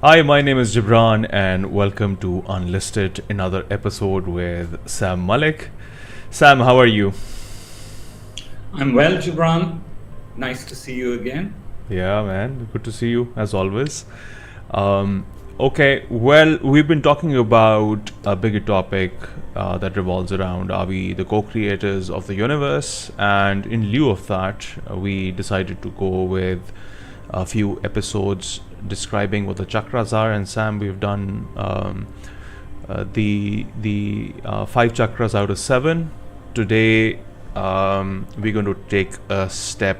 Hi, my name is Gibran, and welcome to Unlisted, another episode with Sam Malik. Sam, how are you? I'm well, Gibran. Nice to see you again. Yeah, man, good to see you as always. Um, okay, well, we've been talking about a bigger topic that revolves around are we the co creators of the universe? And in lieu of that, we decided to go with a few episodes describing what the chakras are. And Sam, we've done the five chakras out of seven. Today, we're going to take a step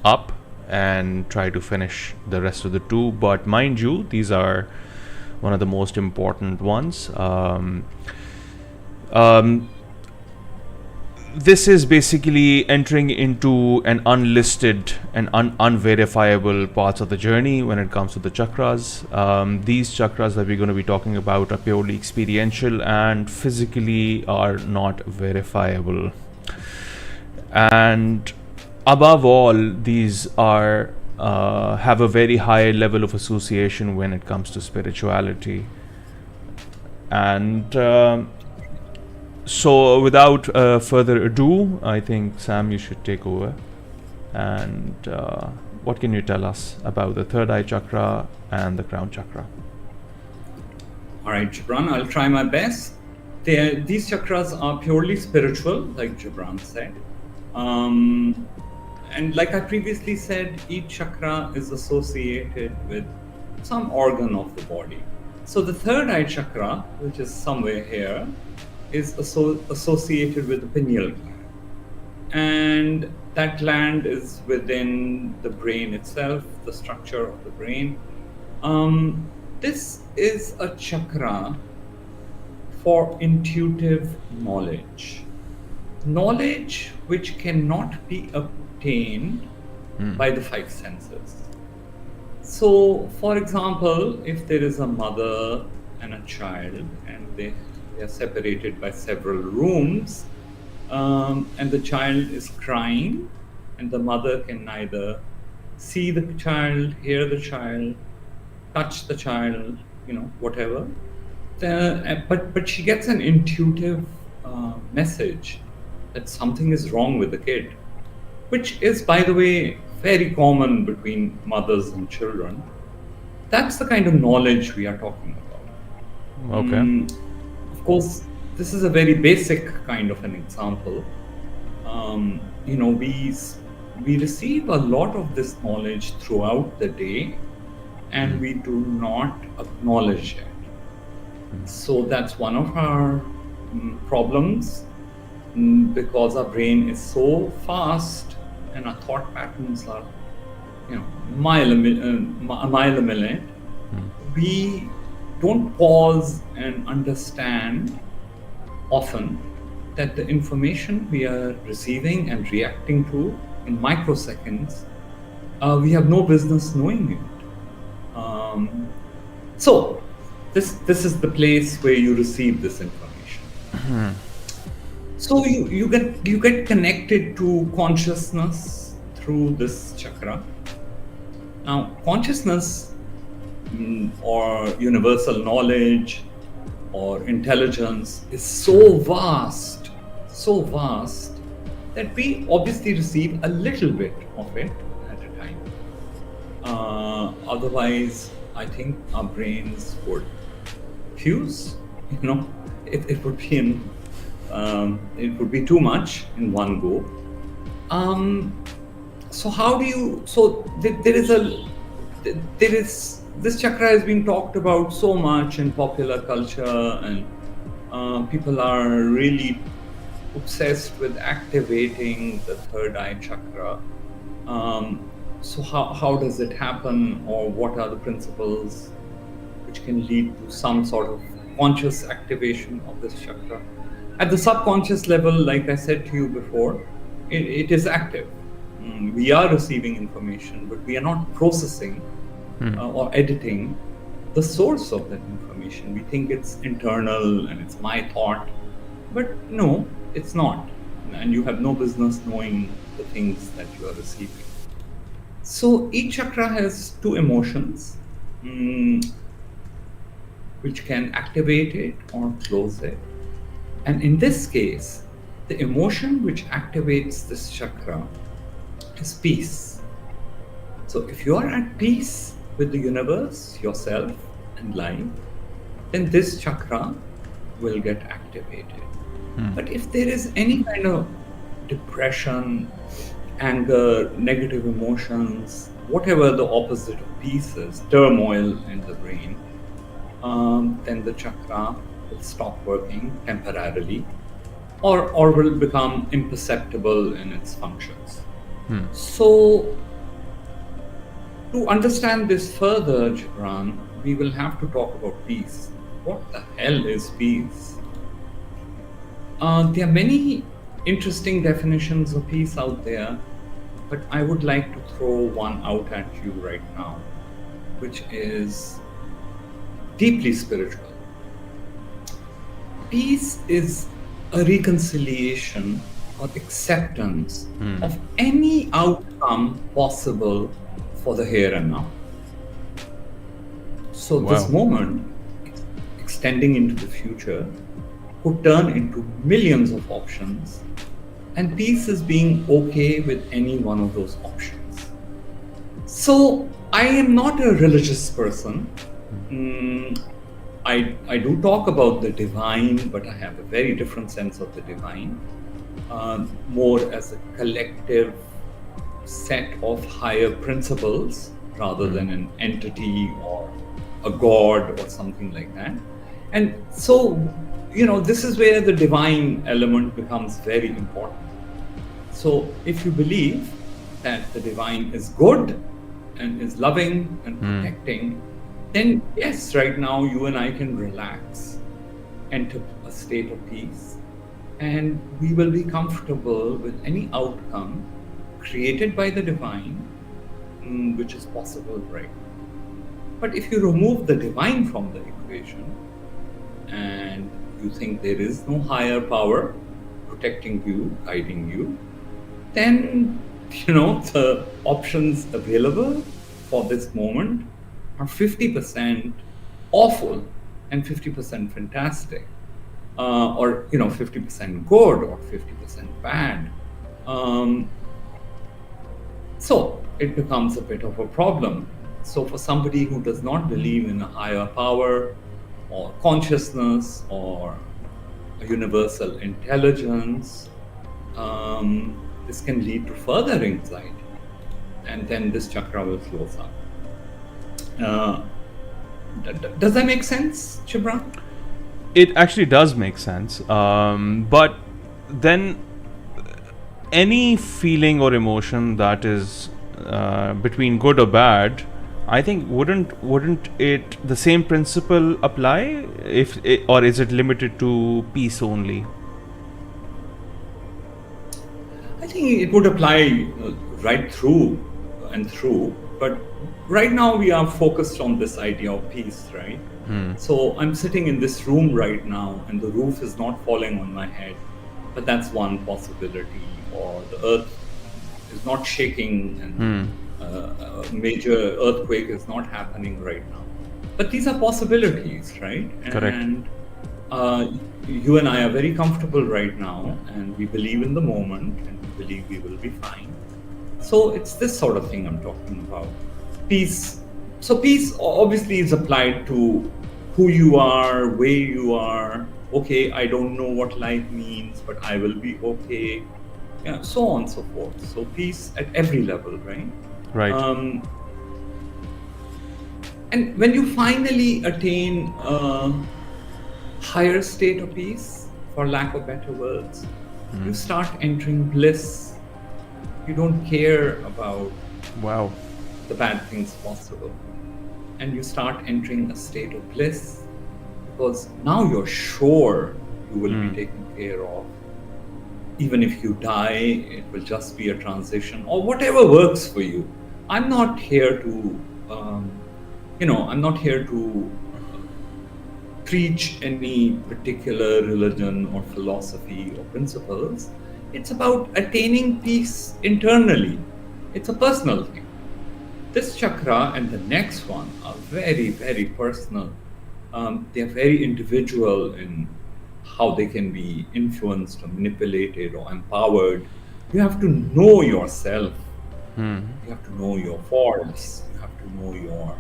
up and try to finish the rest of the two. But mind you, these are one of the most important ones. This is basically entering into an unlisted and unverifiable parts of the journey when it comes to the chakras. These chakras that we're going to be talking about are purely experiential and physically are not verifiable. And above all, these are have a very high level of association when it comes to spirituality. And so, without further ado, I think Sam, you should take over. And what can you tell us about the third eye chakra and the crown chakra? All right, Gibran, I'll try my best. These chakras are purely spiritual, like Gibran said. And like I previously said, each chakra is associated with some organ of the body. So the third eye chakra, which is somewhere here, is associated with the pineal gland. And that gland is within the brain itself, the structure of the brain. This is a chakra for intuitive knowledge. Knowledge which cannot be obtained by the five senses. So, for example, if there is a mother and a child and they are separated by several rooms, and the child is crying, and the mother can neither see the child, hear the child, touch the child, whatever. But she gets an intuitive message that something is wrong with the kid, which is, by the way, very common between mothers and children. That's the kind of knowledge we are talking about. Okay. Of course, this is a very basic kind of an example. We receive a lot of this knowledge throughout the day, and we do not acknowledge it. So that's one of our problems, because our brain is so fast and our thought patterns are, a mile a minute. We don't pause and understand often that the information we are receiving and reacting to in microseconds, we have no business knowing it. So this is the place where you receive this information. So you get connected to consciousness through this chakra. Now, consciousness or universal knowledge or intelligence is so vast that we obviously receive a little bit of it at a time. Otherwise, I think our brains would fuse. It would be it would be too much in one go. So how do you? So there is this chakra has been talked about so much in popular culture, and people are really obsessed with activating the third eye chakra. So how does it happen, or what are the principles which can lead to some sort of conscious activation of this chakra? At the subconscious level, like I said to you before, it is active. We are receiving information, but we are not processing or editing the source of that information. We think it's internal and it's my thought, but no, it's not. And you have no business knowing the things that you are receiving. So each chakra has two emotions. which can activate it or close it. And in this case, the emotion which activates this chakra is peace. So if you are at peace with the universe, yourself, and life, then this chakra will get activated. But if there is any kind of depression, anger, negative emotions, whatever the opposite of peace is, turmoil in the brain, then the chakra will stop working temporarily or will become imperceptible in its functions. So, to understand this further, Gibran, we will have to talk about peace. What the hell is peace? There are many interesting definitions of peace out there, but I would like to throw one out at you right now, which is deeply spiritual. Peace is a reconciliation or acceptance of any outcome possible for the here and now. So this moment, extending into the future, could turn into millions of options, and peace is being okay with any one of those options. So I am not a religious person. I do talk about the divine, but I have a very different sense of the divine, more as a collective set of higher principles rather than an entity or a god or something like that. And so, this is where the divine element becomes very important. So if you believe that the divine is good and is loving and protecting, then yes, right now you and I can relax, enter a state of peace, and we will be comfortable with any outcome created by the divine, which is possible right now. But if you remove the divine from the equation and you think there is no higher power protecting you, guiding you, then the options available for this moment are 50% awful and 50% fantastic, or 50% good or 50% bad. So it becomes a bit of a problem. So for somebody who does not believe in a higher power or consciousness or a universal intelligence, this can lead to further anxiety, and then this chakra will close up. Does that make sense, Gibran? It actually does make sense. But then any feeling or emotion that is between good or bad, I think wouldn't it the same principle apply or is it limited to peace only? I think it would apply right through and through, but right now we are focused on this idea of peace, right? So I'm sitting in this room right now and the roof is not falling on my head, but that's one possibility. Or the earth is not shaking and a major earthquake is not happening right now. But these are possibilities, right? Correct. And you and I are very comfortable right now, and we believe in the moment, and we believe we will be fine. So it's this sort of thing I'm talking about. Peace. So peace obviously is applied to who you are, where you are. Okay, I don't know what life means, but I will be okay. Yeah, so on and so forth. So peace at every level, right? Right. And when you finally attain a higher state of peace, for lack of better words, you start entering bliss. You don't care about the bad things possible. And you start entering a state of bliss because now you're sure you will be taken care of. Even if you die, it will just be a transition or whatever works for you. I'm not here to, preach any particular religion or philosophy or principles. It's about attaining peace internally. It's a personal thing. This chakra and the next one are very, very personal. They're very individual in how they can be influenced or manipulated or empowered. You have to know yourself. You have to know your faults. You have to know your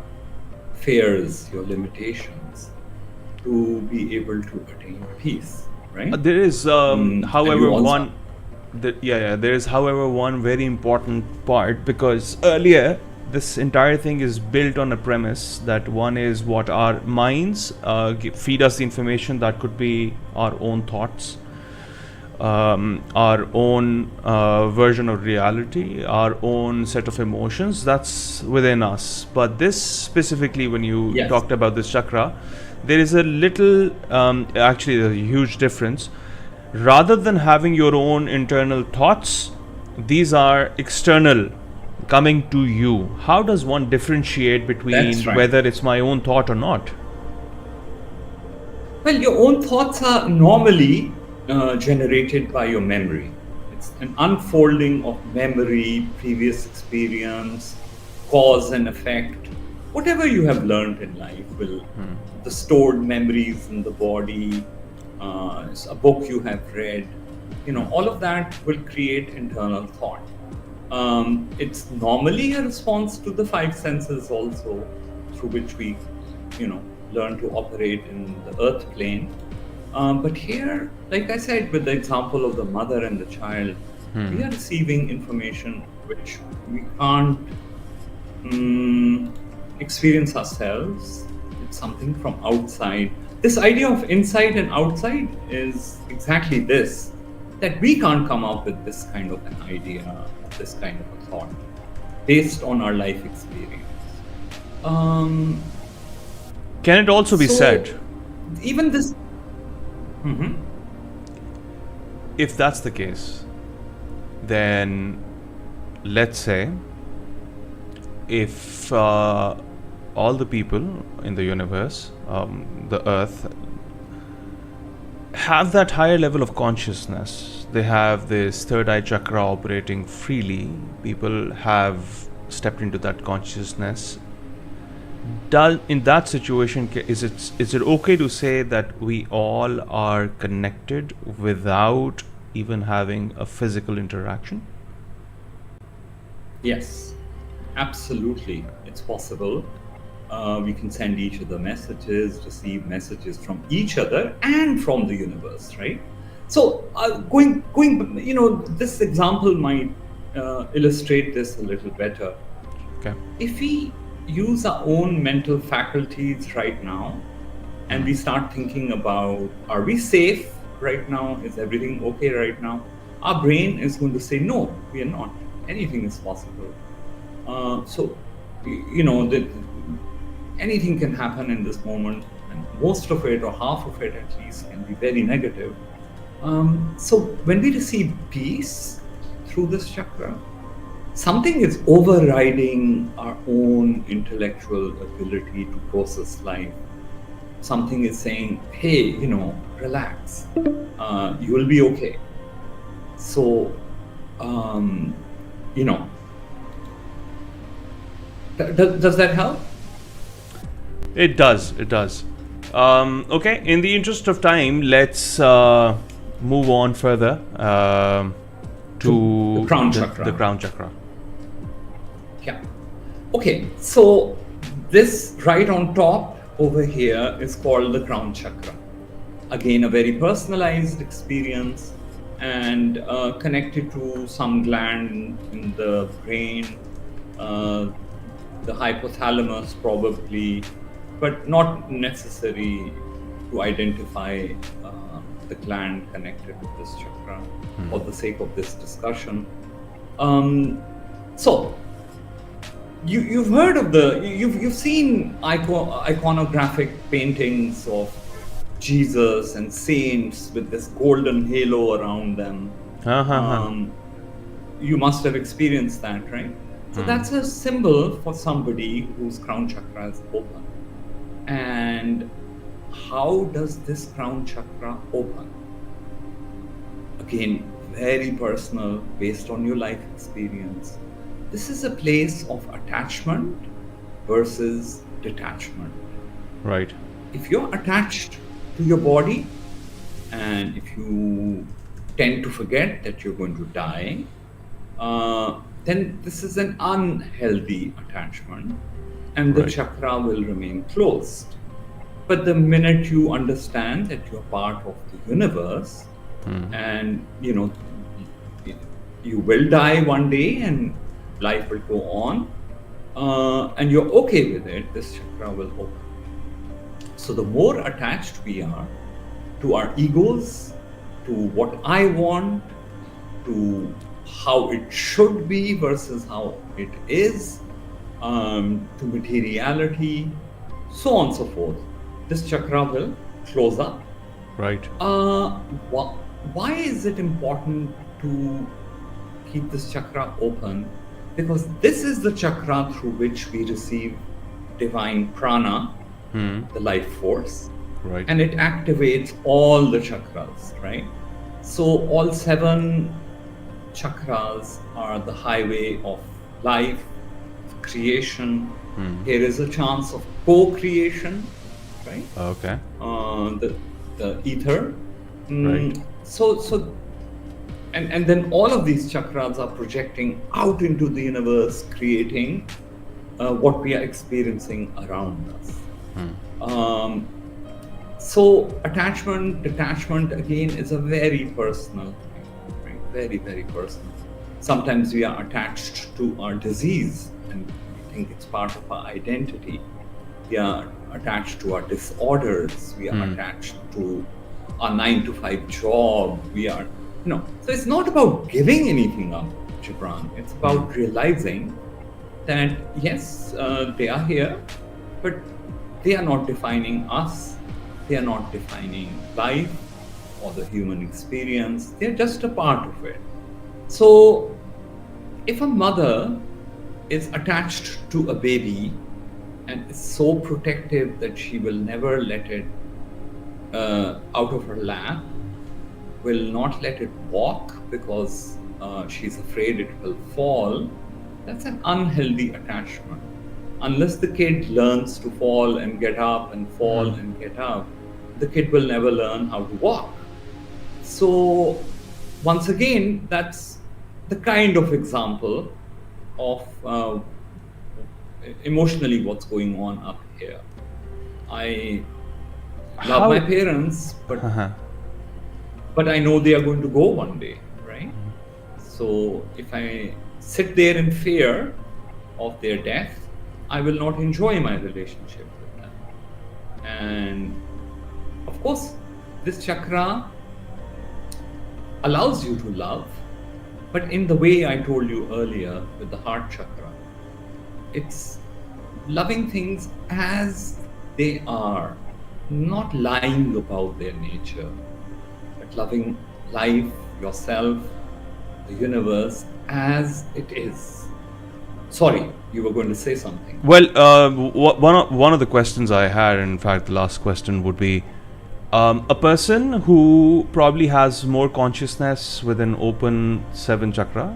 fears, your limitations to be able to attain peace, right? There is, And you however, also, there is, however, one very important part, because earlier this entire thing is built on a premise that one is what our minds feed us the information that could be our own thoughts, our own version of reality, our own set of emotions that's within us. But this specifically, when you yes, talked about this chakra, there is a little, actually, a huge difference. Rather than having your own internal thoughts, these are external coming to you. How does one differentiate that's between right. whether it's my own thought or not? Well, your own thoughts are normally generated by your memory. It's an unfolding of memory, previous experience, cause and effect. Whatever you have learned in life will, the stored memories in the body, a book you have read, all of that will create internal thought. It's normally a response to the five senses also, through which we, you know, learn to operate in the earth plane. But here, like I said, with the example of the mother and the child, we are receiving information which we can't experience ourselves. It's something from outside. This idea of inside and outside is exactly this, that we can't come up with this kind of an idea, this kind of a thought, based on our life experience. Um, Can it also be so, said, even this. if that's the case, then let's say if all the people in the universe, the earth, have that higher level of consciousness, they have this third eye chakra operating freely, people have stepped into that consciousness. In that situation, is it okay to say that we all are connected without even having a physical interaction? Yes, absolutely. It's possible. We can send each other messages, receive messages from each other and from the universe, right? So, this example might illustrate this a little better. Okay. If we use our own mental faculties right now and we start thinking about, are we safe right now? Is everything okay right now? Our brain is going to say, no, we are not. Anything is possible. Anything can happen in this moment, and most of it, or half of it at least, can be very negative. So when we receive peace through this chakra, something is overriding our own intellectual ability to process life. Something is saying, hey, relax. You will be okay. So, does that help? It does. It does. Okay. In the interest of time, let's move on further to the crown chakra. The crown chakra. Yeah. Okay. So this right on top over here is called the crown chakra. Again, a very personalized experience and connected to some gland in the brain, the hypothalamus probably, but not necessary to identify the gland connected with this chakra for the sake of this discussion. So you've heard of you've seen iconographic paintings of Jesus and saints with this golden halo around them. You must have experienced that, right? So that's a symbol for somebody whose crown chakra is open. And how does this crown chakra open? Again, very personal, based on your life experience. This is a place of attachment versus detachment. Right. if you're attached to your body, and if you tend to forget that you're going to die, then this is an unhealthy attachment, and the Right. chakra will remain closed. But the minute you understand that you're part of the universe, and you will die one day and life will go on, and you're okay with it, this chakra will open. So the more attached we are to our egos, to what I want, to how it should be versus how it is, to materiality, so on and so forth, this chakra will close up. Right. Why is it important to keep this chakra open? Because this is the chakra through which we receive divine prana, the life force, Right. and it activates all the chakras, right? So all 7 chakras are the highway of life, of creation. Here is a chance of co-creation, right? Okay. The ether. Right. So and then all of these chakras are projecting out into the universe, creating what we are experiencing around us. So attachment, detachment, again, is a very personal thing, right? Very, very personal. Sometimes we are attached to our disease and we think it's part of our identity. We are attached to our disorders. We are attached to our 9-to-5 job. We are, so it's not about giving anything up, Gibran. It's about realizing that, yes, they are here, but they are not defining us. They are not defining life or the human experience. They're just a part of it. So if a mother is attached to a baby and is so protective that she will never let it out of her lap, will not let it walk because she's afraid it will fall, that's an unhealthy attachment. Unless the kid learns to fall and get up and fall and get up, the kid will never learn how to walk. So once again, that's the kind of example of emotionally what's going on up here. I love my parents, but I know they are going to go one day, right? So if I sit there in fear of their death, I will not enjoy my relationship with them. And of course, this chakra allows you to love, but in the way I told you earlier with the heart chakra, it's loving things as they are, not lying about their nature, but loving life, yourself, the universe as it is. Sorry, you were going to say something. Well, one of the questions I had, in fact, the last question would be, a person who probably has more consciousness with an open 7 chakra,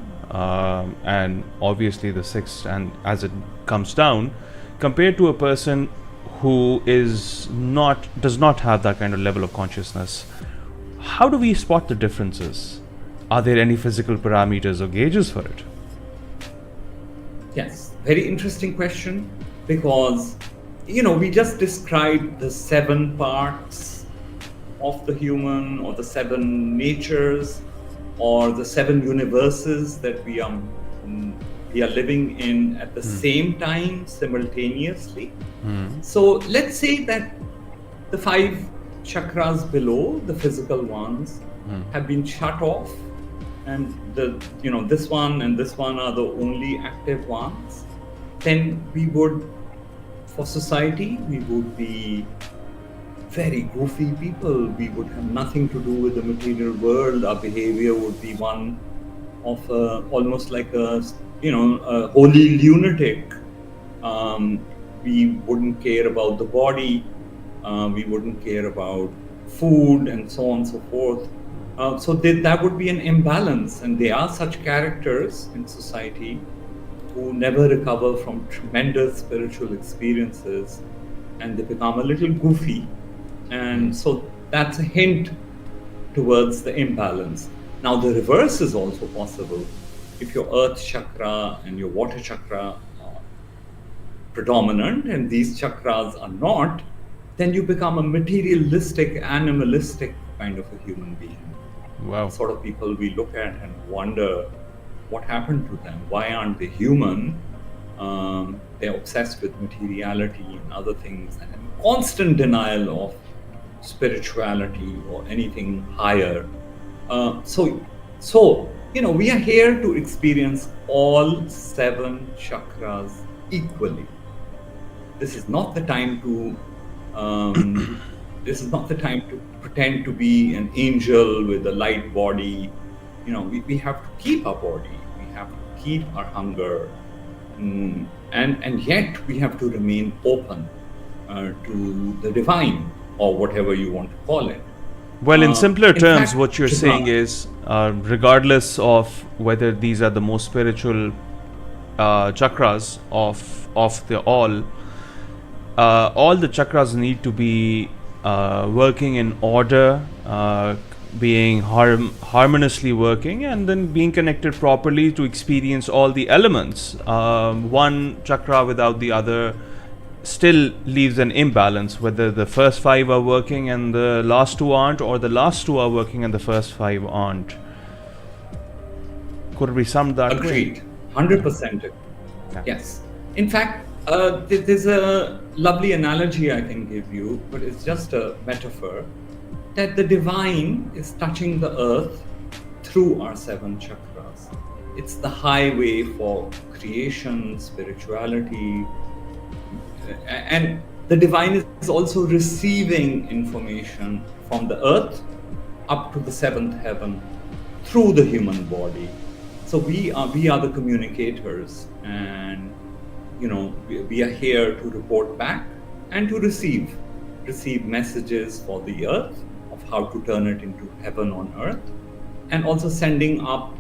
and obviously the 6th, and as it comes down, compared to a person who does not have that kind of level of consciousness, how do we spot the differences? Are there any physical parameters or gauges for it? Yes, very interesting question, because we just described the 7 parts of the human, or the 7 natures, or the 7 universes that we are living in at the same time, simultaneously. So let's say that the 5 chakras below, the physical ones, have been shut off, and this one and this one are the only active ones. Then we would, for society, we would be very goofy people. We would have nothing to do with the material world. Our behavior would be one of almost like a holy lunatic. We wouldn't care about the body. We wouldn't care about food, and so on and so forth. So that would be an imbalance, and there are such characters in society who never recover from tremendous spiritual experiences, and they become a little goofy. And so that's a hint towards the imbalance. Now, the reverse is also possible. If your earth chakra and your water chakra are predominant and these chakras are not, then you become a materialistic, animalistic kind of a human being. Wow. Sort of people we look at and wonder what happened to them. Why aren't they human? They're obsessed with materiality and other things and in constant denial of spirituality or anything higher. So we are here to experience all 7 chakras equally. This is not the time to pretend to be an angel with a light body. We have to keep our body. We have to keep our hunger, and yet we have to remain open to the divine, or whatever you want to call it. Well, in simpler terms, fact, what you're saying is, regardless of whether these are the most spiritual chakras of the all the chakras need to be working in order, being harmoniously working, and then being connected properly to experience all the elements. One chakra without the other still leaves an imbalance, whether the first 5 are working and the last 2 aren't, or the last 2 are working and the first 5 aren't. Could it be summed that way? Agreed. 100%. Yeah. Yes. In fact, there's a lovely analogy I can give you, but it's just a metaphor, that the divine is touching the earth through our 7 chakras. It's the highway for creation, spirituality, and the divine is also receiving information from the earth up to the 7th heaven through the human body. So we are the communicators, and we are here to report back and to receive messages for the earth of how to turn it into heaven on earth, and also sending up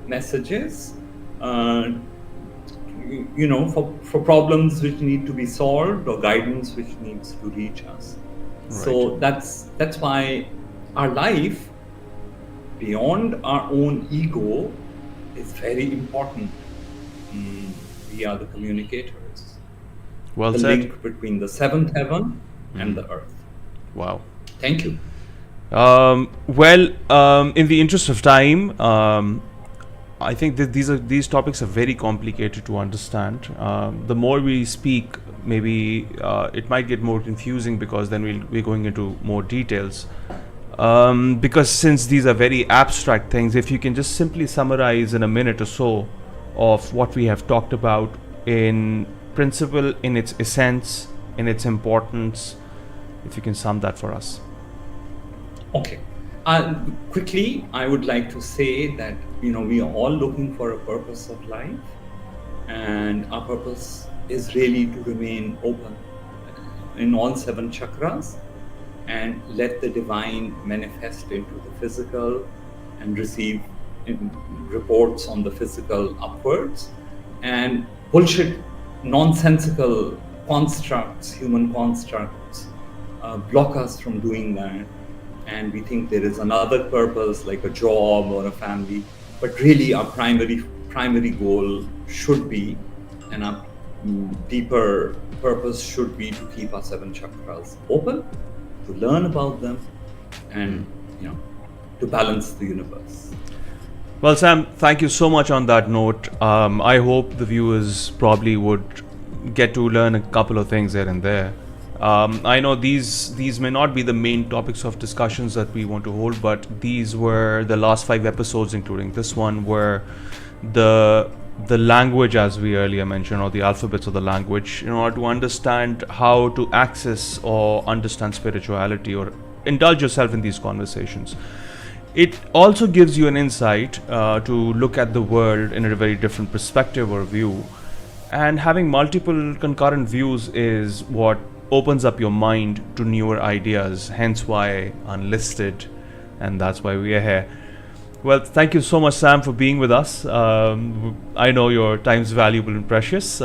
messages for problems which need to be solved, or guidance which needs to reach us. Right. So that's why our life beyond our own ego is very important. We are the communicators. Well the said. Link between the 7th heaven and the earth. Wow. Thank you. In the interest of time, I think that these topics are very complicated to understand. The more we speak, maybe it might get more confusing, because then we're going into more details. Because since these are very abstract things, if you can just simply summarize in a minute or so of what we have talked about in principle, in its essence, in its importance, if you can sum that for us. Okay. Quickly, I would like to say that we are all looking for a purpose of life, and our purpose is really to remain open in all 7 chakras and let the divine manifest into the physical and receive reports on the physical upwards, and bullshit, nonsensical constructs, human constructs, block us from doing that. And we think there is another purpose, like a job or a family, but really our primary goal should be, and our deeper purpose should be, to keep our 7 chakras open, to learn about them, and to balance the universe. Well, Sam, thank you so much on that note. I hope the viewers probably would get to learn a couple of things here and there. I know these may not be the main topics of discussions that we want to hold, but these were the last 5 episodes, including this one, were the language, as we earlier mentioned, or the alphabets of the language, in order to understand how to access or understand spirituality or indulge yourself in these conversations. It also gives you an insight to look at the world in a very different perspective or view, and having multiple concurrent views is what opens up your mind to newer ideas, hence why Unlisted, and that's why we are here. Well, thank you so much, Sam, for being with us. I know your time's valuable and precious,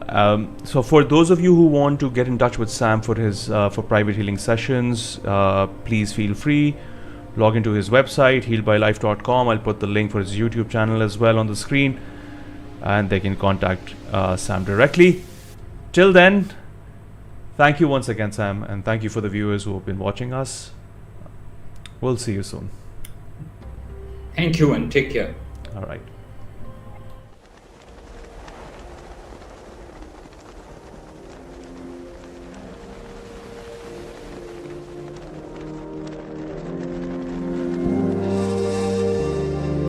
So for those of you who want to get in touch with Sam for his for private healing sessions, please feel free. Log into his website, healedbylife.com. I'll put the link for his YouTube channel as well on the screen, and they can contact Sam directly. Till then, thank you once again, Sam, and thank you for the viewers who have been watching us. We'll see you soon. Thank you and take care. All right.